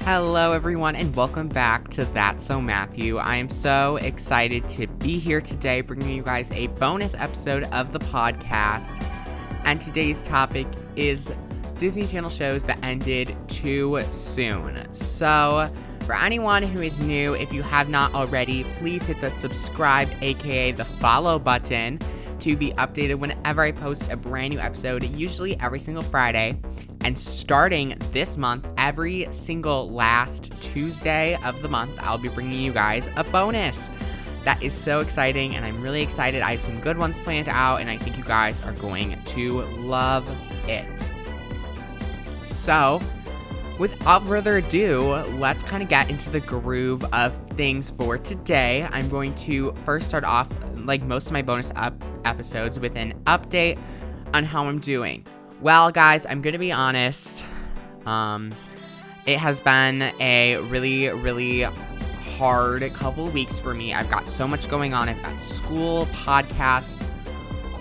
Hello everyone and welcome back to That's So Matthew. I am so excited to be here today bringing you guys a bonus episode of the podcast. And today's topic is Disney Channel shows that ended too soon. So for anyone who is new, if you have not already, please hit the subscribe aka the follow button to be updated whenever I post a brand new episode, usually every single Friday. And starting this month, every single last Tuesday of the month, I'll be bringing you guys a bonus. That is so exciting, and I'm really excited. I have some good ones planned out, and I think you guys are going to love it. So, without further ado, let's kind of get into the groove of things for today. I'm going to first start off, like most of my bonus episodes, with an update on how I'm doing. Well, guys, I'm going to be honest. It has been a really, really hard couple of weeks for me. I've got so much going on. I've got school, podcast,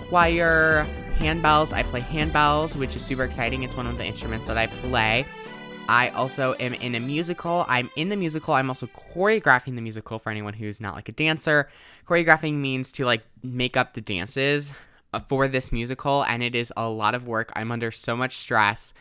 choir, handbells. I play handbells, which is super exciting. It's one of the instruments that I play. I also am in a musical. I'm in the musical. I'm also choreographing the musical for anyone who's not like a dancer. Choreographing means to like make up the dances for this musical, and it is a lot of work. I'm under so much stress,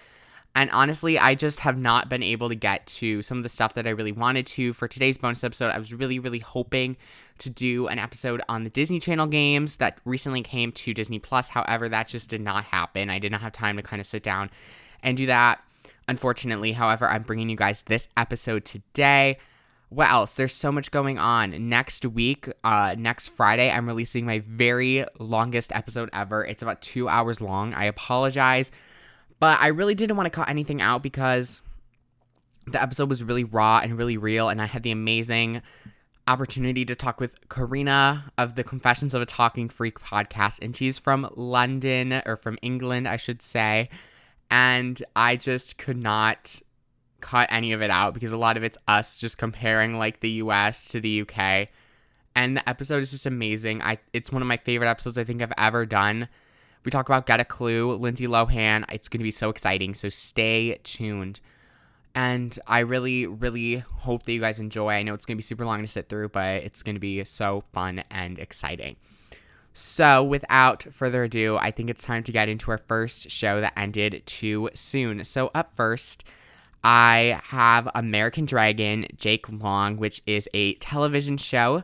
and honestly, I just have not been able to get to some of the stuff that I really wanted to. For today's bonus episode, I was really, really hoping to do an episode on the Disney Channel games that recently came to Disney Plus. However, that just did not happen. I did not have time to kind of sit down and do that, unfortunately. However, I'm bringing you guys this episode today. What else? There's so much going on. Next week, next Friday, I'm releasing my very longest episode ever. It's about 2 hours long. I apologize, but I really didn't want to cut anything out because the episode was really raw and really real, and I had the amazing opportunity to talk with Karina of the Confessions of a Talking Freak podcast, and she's from London, or from England, I should say, and I just could not cut any of it out because a lot of it's us just comparing like the US to the UK, and the episode is just amazing. It's one of my favorite episodes I think I've ever done. We talk about Get a Clue, Lindsay Lohan. It's going to be so exciting, so stay tuned. And I really, really hope that you guys enjoy. I know it's going to be super long to sit through, but it's going to be so fun and exciting. So without further ado, I think it's time to get into our first show that ended too soon. So up first, I have American Dragon, Jake Long, which is a television show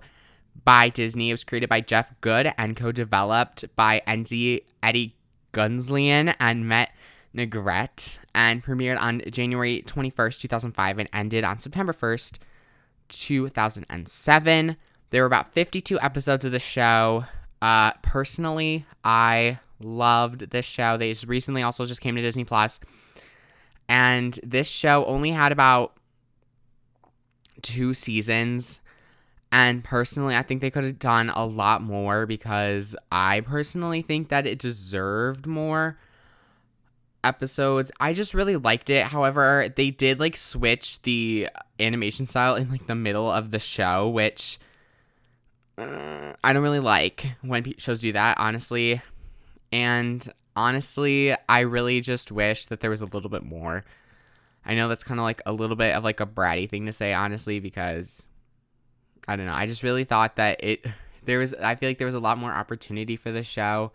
by Disney. It was created by Jeff Good and co-developed by Eddie Gunslian and Matt Negrete, and premiered on January 21st, 2005, and ended on September 1st, 2007. There were about 52 episodes of the show. Personally, I loved this show. They recently also just came to Disney Plus. And this show only had about 2 seasons. And personally, I think they could have done a lot more because I personally think that it deserved more episodes. I just really liked it. However, they did like switch the animation style in like the middle of the show, which I don't really like when shows do that, honestly. And honestly, I really just wish that there was a little bit more. I know that's kind of like a little bit of like a bratty thing to say, honestly, because I don't know. I just really thought that I feel like there was a lot more opportunity for this show.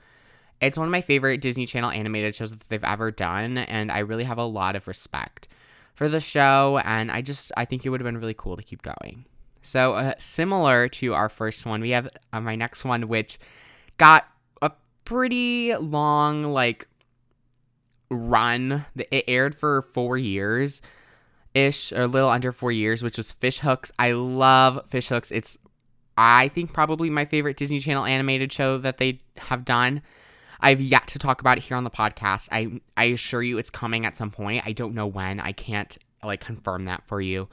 It's one of my favorite Disney Channel animated shows that they've ever done, and I really have a lot of respect for the show, and I think it would have been really cool to keep going. So similar to our first one, we have my next one, which got pretty long like run. It aired for 4 years ish, or a little under 4 years, which was Fish Hooks. I love Fish Hooks. It's, I think, probably my favorite Disney Channel animated show that they have done. I've yet to talk about it here on the podcast. I assure you it's coming at some point. I don't know when. I can't like confirm that for you,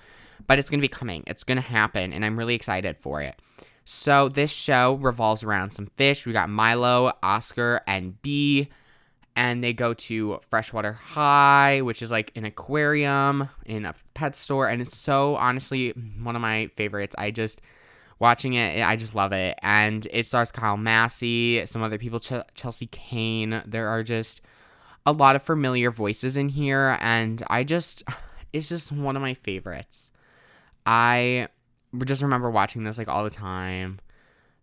but it's going to be coming. It's going to happen, and I'm really excited for it. So this show revolves around some fish. We got Milo, Oscar, and Bee, and they go to Freshwater High, which is like an aquarium in a pet store, and it's so honestly one of my favorites. Watching it, I just love it, and it stars Kyle Massey, some other people, Chelsea Kane. There are just a lot of familiar voices in here, and is just one of my favorites. I just remember watching this like all the time,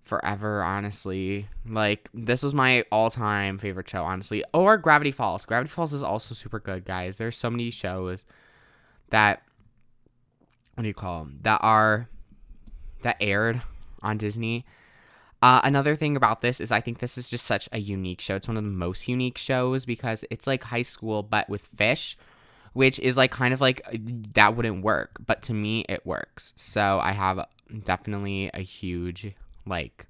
forever, honestly. Like, this was my all-time favorite show, honestly. Or Gravity Falls. Gravity Falls is also super good, guys. There's so many shows that, what do you call them, that aired on Disney. Another thing about this is I think this is just such a unique show. It's one of the most unique shows because it's like high school but with fish, which is like kind of like that wouldn't work, but to me it works. So I have definitely a huge like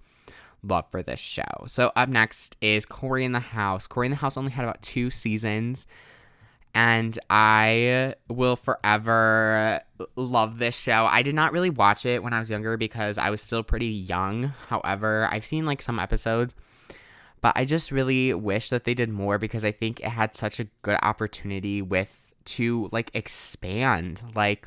love for this show. So up next is Cory in the House. Cory in the House only had about 2 seasons, and I will forever love this show. I did not really watch it when I was younger because I was still pretty young. However, I've seen like some episodes, but I just really wish that they did more because I think it had such a good opportunity to like expand. Like,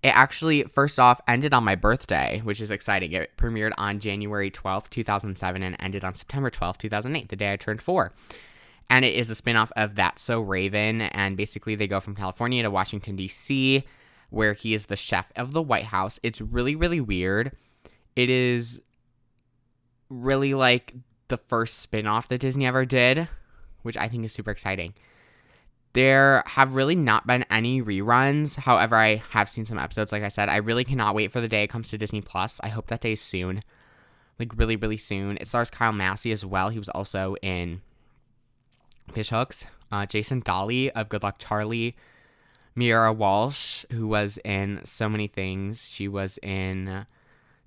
it actually, first off, ended on my birthday, which is exciting. It premiered on January 12th, 2007 and ended on September 12th, 2008, the day I turned 4. And it is a spinoff of That's So Raven, and basically they go from California to Washington, D.C., where he is the chef of the White House. It's really, really weird. It is really like the first spinoff that Disney ever did, which I think is super exciting. There have really not been any reruns. However, I have seen some episodes, like I said. I really cannot wait for the day it comes to Disney+. I hope that day is soon. Like, really, really soon. It stars Kyle Massey as well. He was also in Fish Hooks, Jason Dolly of Good Luck Charlie, Miara Walsh, who was in so many things. She was in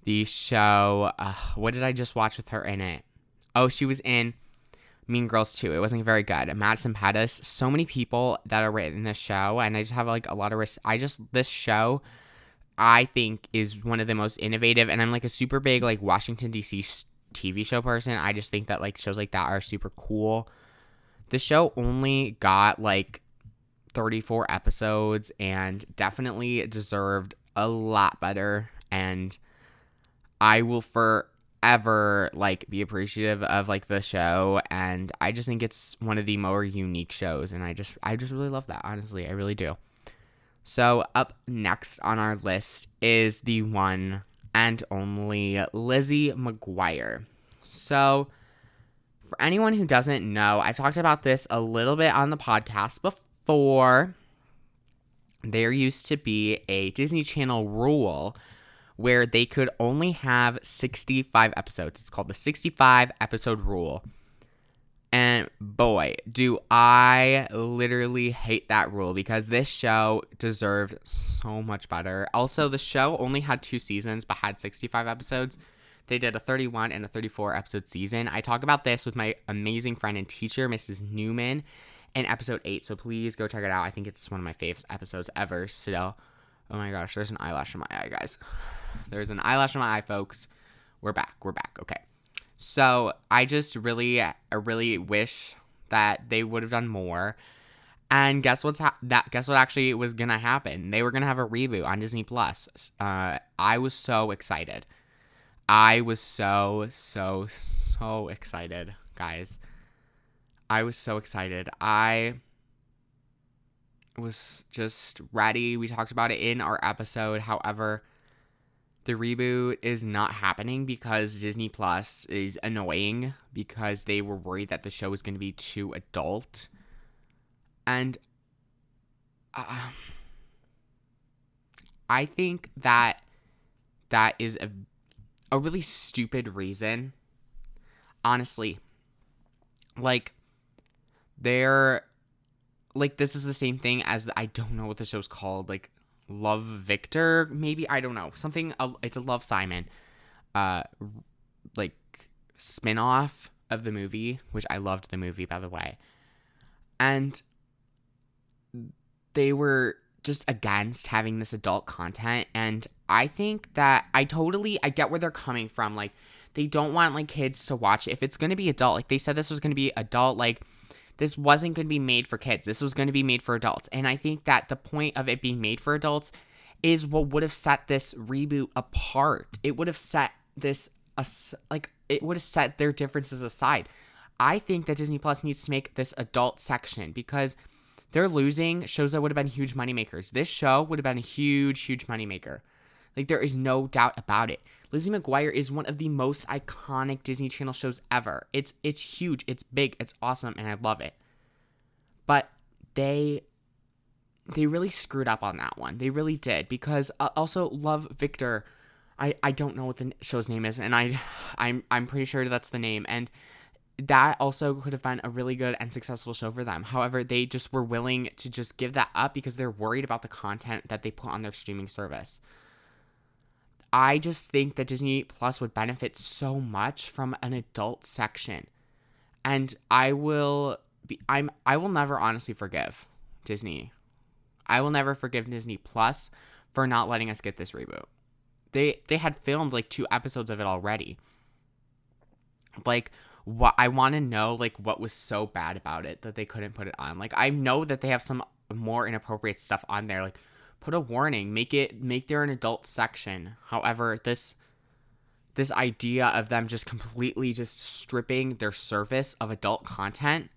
the show, what did I just watch with her in it? Oh, she was in Mean Girls 2. It wasn't very good. Madison Pettis, so many people that are in this show, and I just have like a lot of this show I think is one of the most innovative, and I'm like a super big like Washington DC TV show person. I just think that like shows like that are super cool. The show only got like 34 episodes and definitely deserved a lot better, and I will forever like be appreciative of like the show, and I just think it's one of the more unique shows, and I just really love that, honestly. I really do. So up next on our list is the one and only Lizzie McGuire. So for anyone who doesn't know, I've talked about this a little bit on the podcast before. There used to be a Disney Channel rule where they could only have 65 episodes. It's called the 65 episode rule. And boy, do I literally hate that rule because this show deserved so much better. Also, the show only had 2 seasons but had 65 episodes. They did a 31 and a 34 episode season. I talk about this with my amazing friend and teacher, Mrs. Newman, in episode 8. So please go check it out. I think it's one of my favorite episodes ever. So, oh my gosh, there's an eyelash in my eye, guys. There's an eyelash in my eye, folks. We're back. Okay. So I just really wish that they would have done more. And guess what actually was gonna happen? They were gonna have a reboot on Disney Plus. I was so excited. I was so excited, guys. I was so excited. I was just ready. We talked about it in our episode. However, the reboot is not happening because Disney Plus is annoying because they were worried that the show was going to be too adult. And I think that is a really stupid reason. Honestly. Like, this is the same thing as, I don't know what the show's called, like, Love Victor, maybe, I don't know, something, it's a Love Simon, like, spin-off of the movie, which I loved the movie, by the way, and they were just against having this adult content, and I think that I get where they're coming from, like, they don't want, like, kids to watch it. If it's gonna be adult, like, they said this was gonna be adult, like, this wasn't going to be made for kids. This was going to be made for adults. And I think that the point of it being made for adults is what would have set this reboot apart. It would have set it would have set their differences aside. I think that Disney Plus needs to make this adult section because They're losing shows that would have been huge moneymakers. This show would have been a huge, huge moneymaker. Like, there is no doubt about it. Lizzie McGuire is one of the most iconic Disney Channel shows ever. It's huge, it's big, it's awesome, and I love it. But they really screwed up on that one. They really did, because also Love Victor, I don't know what the show's name is, and I'm pretty sure that's the name, and that also could have been a really good and successful show for them. However, they just were willing to just give that up because they're worried about the content that they put on their streaming service. I just think that Disney Plus would benefit so much from an adult section. And I will never honestly forgive Disney. I will never forgive Disney Plus for not letting us get this reboot. They had filmed like 2 episodes of it already. Like, what I want to know, like, what was so bad about it that they couldn't put it on. Like, I know that they have some more inappropriate stuff on there. Like, put a warning, make there an adult section. However, this idea of them just completely just stripping their service of adult content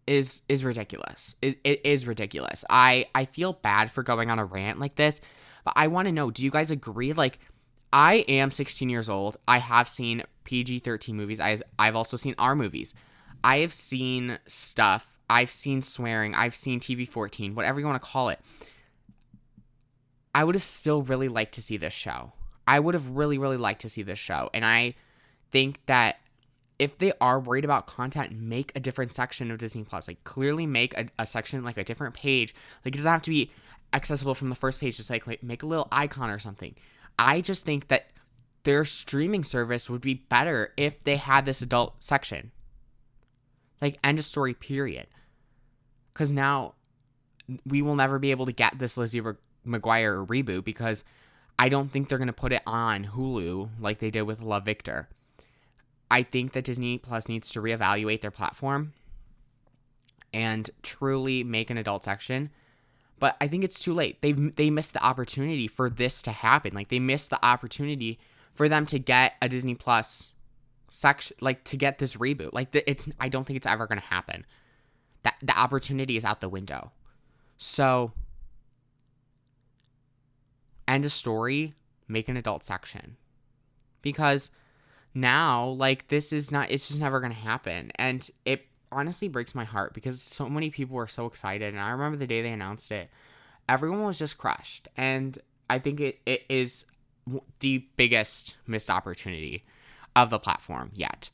is ridiculous. It is ridiculous. I feel bad for going on a rant like this, but I want to know, do you guys agree? Like, I am 16 years old. I have seen PG-13 movies. I've also seen R movies. I have seen stuff. I've seen swearing. I've seen TV-14, whatever you want to call it. I would have still really liked to see this show. I would have really, really liked to see this show. And I think that if they are worried about content, make a different section of Disney Plus. Like, clearly make a section, like a different page. Like, it doesn't have to be accessible from the first page. Just like make a little icon or something. I just think that their streaming service would be better if they had this adult section. Like, end of story, period. Because now we will never be able to get this Lizzie McGuire reboot because I don't think they're going to put it on Hulu like they did with Love Victor. I think that Disney Plus needs to reevaluate their platform and truly make an adult section. But I think it's too late. They missed the opportunity for this to happen. Like, they missed the opportunity for them to get a Disney Plus section, like, to get this reboot. Like, I don't think it's ever going to happen. That the opportunity is out the window. So, end of story, make an adult section. Because now, like, it's just never going to happen. And it honestly breaks my heart because so many people were so excited. And I remember the day they announced it, everyone was just crushed. And I think it is the biggest missed opportunity of the platform yet.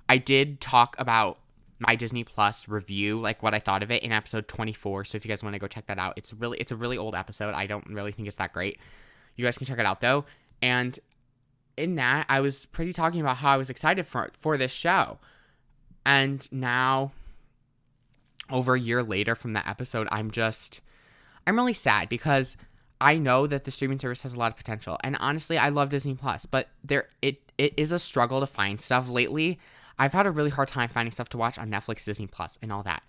I did talk about my Disney Plus review, like what I thought of it, in episode 24. So if you guys want to go check that out, it's a really old episode. I don't really think it's that great. You guys can check it out though. And in that, I was pretty talking about how I was excited for this show. And now, over a year later from that episode, I'm really sad because I know that the streaming service has a lot of potential. And honestly, I love Disney Plus, but it is a struggle to find stuff lately. I've had a really hard time finding stuff to watch on Netflix, Disney Plus, and all that.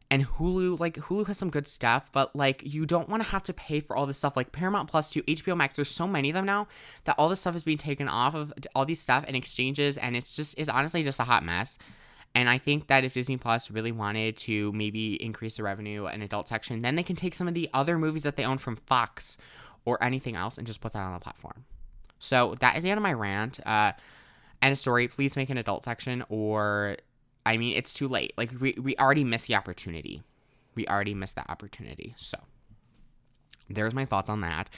And Hulu has some good stuff, but, like, you don't want to have to pay for all this stuff. Like, Paramount Plus to HBO Max, there's so many of them now that all this stuff is being taken off of all these stuff and exchanges, and it's honestly just a hot mess. And I think that if Disney Plus really wanted to maybe increase the revenue and adult section, then they can take some of the other movies that they own from Fox or anything else and just put that on the platform. So that is the end of my rant. End of story. Please make an adult section, or, I mean, it's too late. Like, we already missed the opportunity. We already missed that opportunity. So there's my thoughts on that.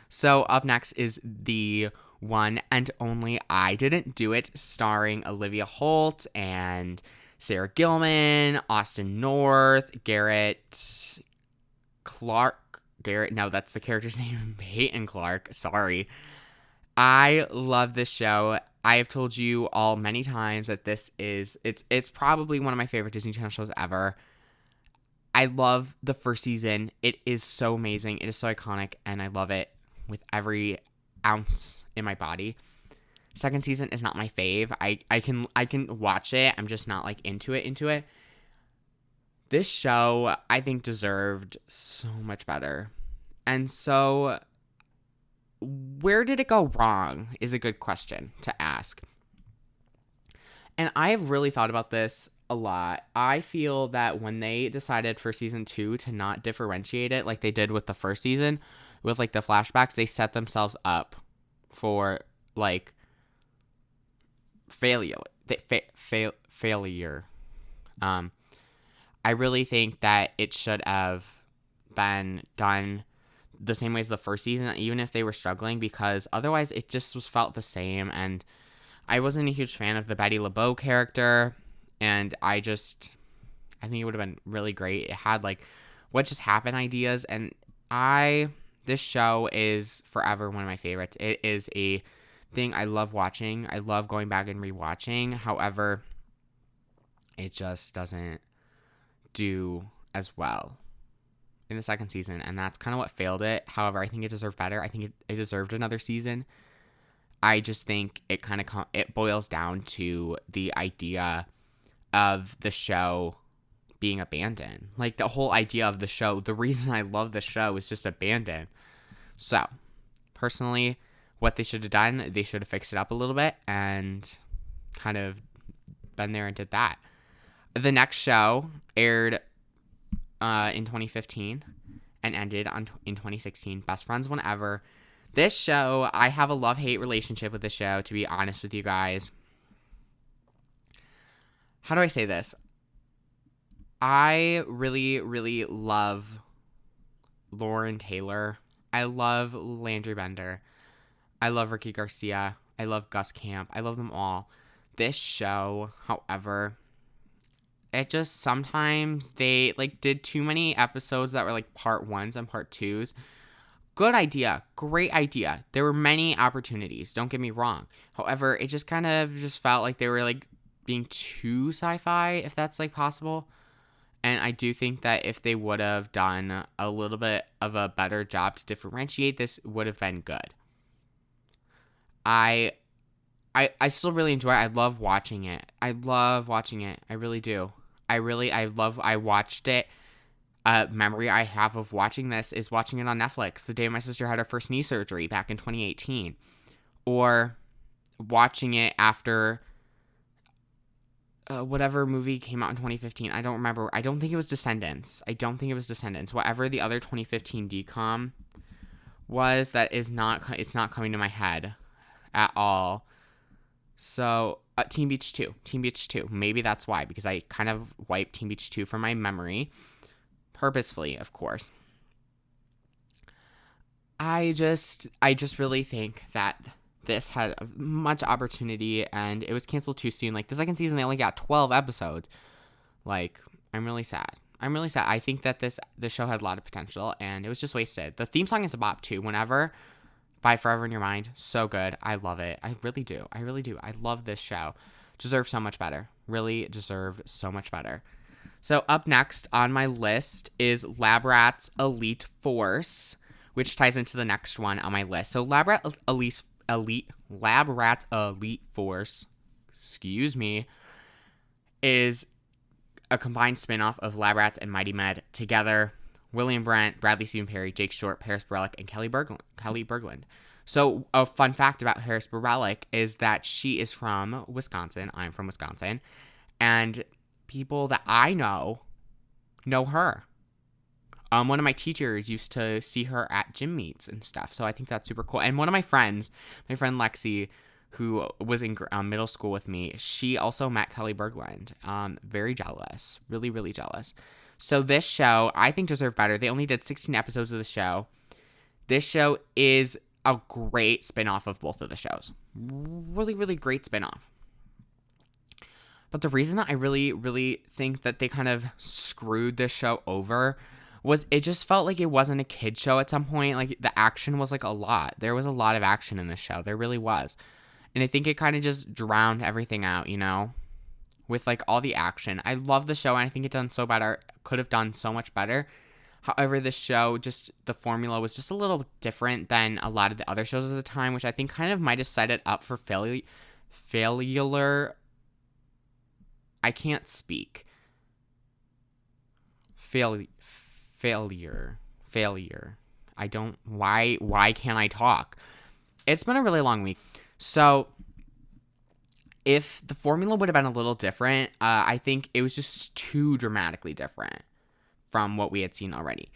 So up next is the one and only I Didn't Do It, starring Olivia Holt and Sarah Gilman, Austin North, Garrett Clark. No, that's the character's name, Peyton Clark. Sorry. I love this show. I have told you all many times that it's probably one of my favorite Disney Channel shows ever. I love the first season. It is so amazing. It is so iconic, and I love it with every ounce in my body. Second season is not my fave. I can watch it. I'm just not, like, into it. This show, I think, deserved so much better. And so, where did it go wrong is a good question to ask. And I have really thought about this. a lot. I feel that when they decided for season 2 to not differentiate it like they did with the first season, with like the flashbacks, they set themselves up for like failure. Failure. I really think that it should have been done the same way as the first season, even if they were struggling, because otherwise it just was felt the same. And I wasn't a huge fan of the Betty LeBeau character, and I think it would have been really great. It had like what just happened ideas, and this show is forever one of my favorites. It is a thing I love watching. I love going back and rewatching. However, it just doesn't do as well in the second season, and that's kind of what failed it. However, I think it deserved better. I think it deserved another season. I just think it kind of it boils down to the idea of the show being abandoned. Like, the whole idea of the show, the reason I love the show is just abandoned. So, personally, what they should have done, they should have fixed it up a little bit and kind of been there and did that. The next show aired in 2015 and ended in 2016. Best Friends Whenever. This show, I have a love-hate relationship with this show, to be honest with you guys. How do I say this? I really, really love Lauren Taylor. I love Landry Bender. I love Ricky Garcia. I love Gus Camp. I love them all. This show, however, it just sometimes they like did too many episodes that were like part 1s and part 2s. Good idea. Great idea. There were many opportunities. Don't get me wrong. However, it just kind of just felt like they were like being too sci-fi, if that's like possible. And I do think that if they would have done a little bit of a better job to differentiate, this would have been good. I still really enjoy it. I love watching it. I really do. I watched it. Memory I have of watching this is watching it on Netflix the day my sister had her first knee surgery back in 2018. Or watching it after whatever movie came out in 2015. I don't remember. I don't think it was Descendants. Whatever the other 2015 DCOM was, it's not coming to my head at all. So, Teen Beach 2. Maybe that's why, because I kind of wiped Teen Beach 2 from my memory. Purposefully, of course. I just really think that this had much opportunity, and it was canceled too soon. Like, the second season, they only got 12 episodes. Like, I'm really sad. I think that this show had a lot of potential, and it was just wasted. The theme song is a bop, too. Whenever, by Forever in Your Mind. So good. I love it. I really do. I love this show. Deserved so much better. Really deserved so much better. So up next on my list is Labrad's Elite Force, which ties into the next one on my list. So Labrad's Elite Force, is a combined spinoff of Labrats and Mighty Med together. William Brent, Bradley Stephen Perry, Jake Short, Paris Borellic, and Kelly Berglund. So a fun fact about Paris Borellic is that she is from Wisconsin. I'm from Wisconsin. And people that I know her. One of my teachers used to see her at gym meets and stuff. So I think that's super cool. And one of my friend Lexi, who was in middle school with me, she also met Kelly Berglund. Very jealous. Really, really jealous. So this show, I think, deserved better. They only did 16 episodes of the show. This show is a great spinoff of both of the shows. Really, really great spinoff. But the reason that I really, really think that they kind of screwed this show over was it just felt like it wasn't a kid show at some point. Like, the action was like a lot. There was a lot of action in this show. There really was. And I think it kind of just drowned everything out, with like all the action. I love the show, and I think it could have done so much better. However, this show, just the formula was just a little different than a lot of the other shows at the time, which I think kind of might have set it up for failure. I can't speak. Failure. I don't. Why can't I talk? It's been a really long week. So If the formula would have been a little different, I think it was just too dramatically different from what we had seen already.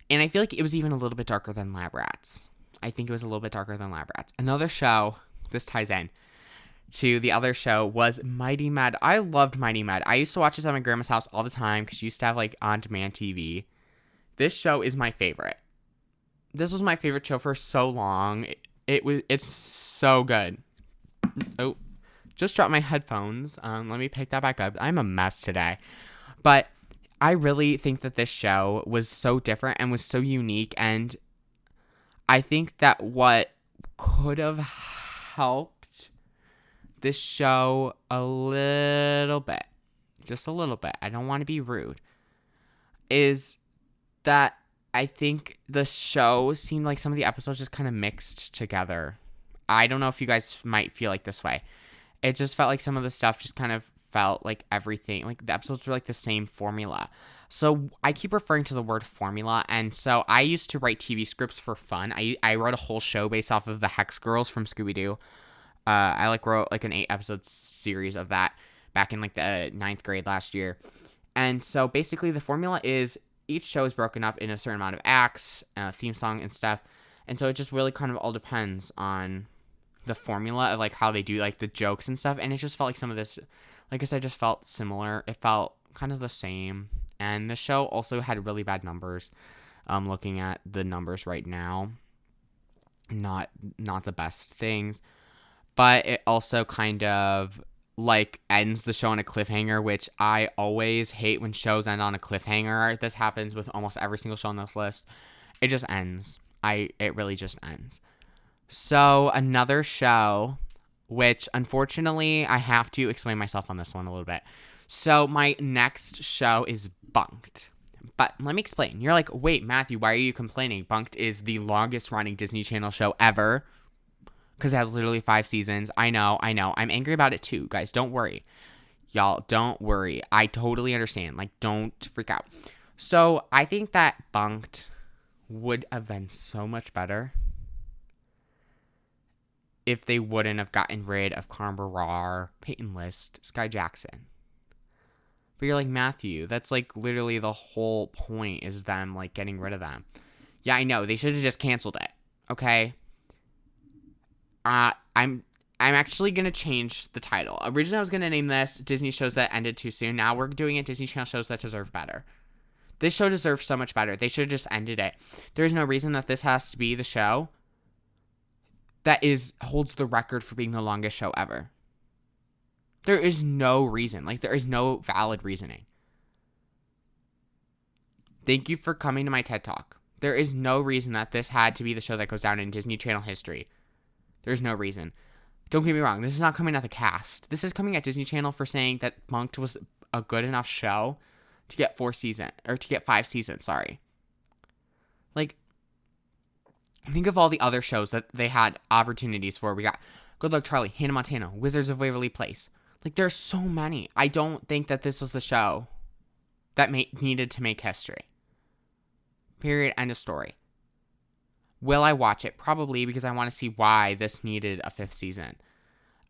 And I feel like it was even a little bit darker than Labrats. I think it was a little bit darker than Labrats. Another show, this ties in to the other show, was Mighty Med. I loved Mighty Med. I used to watch this at my grandma's house all the time because she used to have like on-demand TV. This show is my favorite. This was my favorite show for so long. It's so good. Oh, just dropped my headphones. Let me pick that back up. I'm a mess today. But I really think that this show was so different and was so unique, and I think that what could have helped this show a little bit, just a little bit, I don't want to be rude, is that I think the show seemed like some of the episodes just kind of mixed together. I don't know if you guys might feel like this way. It just felt like some of the stuff just kind of felt like everything, like the episodes were like the same formula. So I keep referring to the word formula, and so I used to write TV scripts for fun. I wrote a whole show based off of the Hex Girls from Scooby-Doo. I wrote like an 8-episode series of that back in like the 9th grade last year. And so basically the formula is each show is broken up in a certain amount of acts, theme song and stuff. And so it just really kind of all depends on the formula of like how they do like the jokes and stuff. And it just felt like some of this, like I said, just felt similar. It felt kind of the same. And the show also had really bad numbers. Looking at the numbers right now, not the best things. But it also kind of like ends the show on a cliffhanger, which I always hate when shows end on a cliffhanger. This happens with almost every single show on this list. It just ends. It really just ends. So another show, which unfortunately I have to explain myself on this one a little bit. So my next show is Bunked. But let me explain. You're like, wait, Matthew, why are you complaining? Bunked is the longest running Disney Channel show ever because it has literally 5 seasons. I know. I'm angry about it too, guys. Don't worry. Y'all, don't worry. I totally understand. Like, don't freak out. So I think that Bunked would have been so much better if they wouldn't have gotten rid of Carm Barrar, Peyton List, Sky Jackson. But you're like, Matthew, that's like literally the whole point is them like getting rid of them. Yeah, I know. They should have just canceled it. Okay. I'm actually going to change the title. Originally, I was going to name this Disney Shows That Ended Too Soon. Now we're doing it Disney Channel Shows That Deserve Better. This show deserves so much better. They should have just ended it. There's no reason that this has to be the show that holds the record for being the longest show ever. There is no reason. Like, there is no valid reasoning. Thank you for coming to my TED Talk. There is no reason that this had to be the show that goes down in Disney Channel history. There's no reason. Don't get me wrong. This is not coming at the cast. This is coming at Disney Channel for saying that Bunked was a good enough show to get 5 seasons, sorry. Like, think of all the other shows that they had opportunities for. We got Good Luck Charlie, Hannah Montana, Wizards of Waverly Place. Like, there's so many. I don't think that this was the show that needed to make history. Period. End of story. Will I watch it? Probably, because I want to see why this needed a 5th season.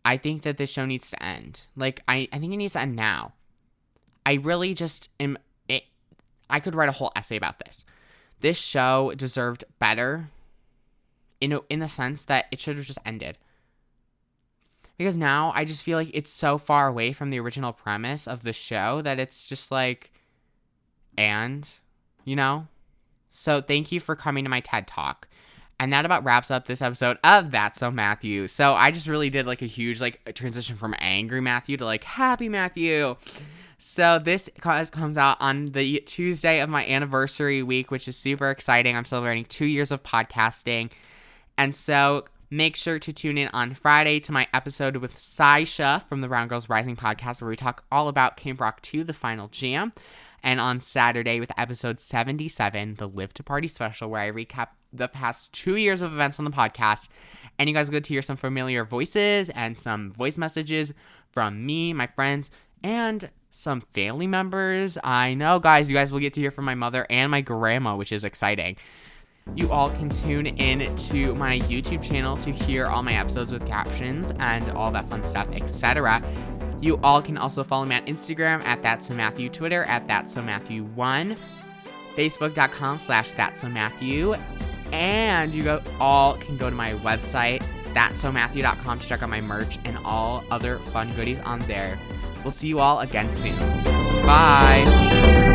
I think that this show needs to end. Like, I think it needs to end now. I really just am... I could write a whole essay about this. This show deserved better in the sense that it should have just ended. Because now I just feel like it's so far away from the original premise of the show that it's just like, you know? So thank you for coming to my TED Talk. And that about wraps up this episode of That's So Matthew. So I just really did like a huge like transition from angry Matthew to like happy Matthew. So this comes out on the Tuesday of my anniversary week, which is super exciting. I'm celebrating 2 years of podcasting. And so make sure to tune in on Friday to my episode with Saisha from the Brown Girls Rising podcast, where we talk all about Camp Rock 2, the final jam. And on Saturday with episode 77, the Live to Party special, where I recap the past 2 years of events on the podcast. And you guys will get to hear some familiar voices and some voice messages from me, my friends, and some family members. I know, guys, you guys will get to hear from my mother and my grandma, which is exciting. You all can tune in to my YouTube channel to hear all my episodes with captions and all that fun stuff, etc. You all can also follow me on Instagram at That's So Matthew, Twitter at That's So Matthew1, Facebook.com/That'sSoMatthew, and you all can go to my website, that'ssomatthew.com, to check out my merch and all other fun goodies on there. We'll see you all again soon. Bye!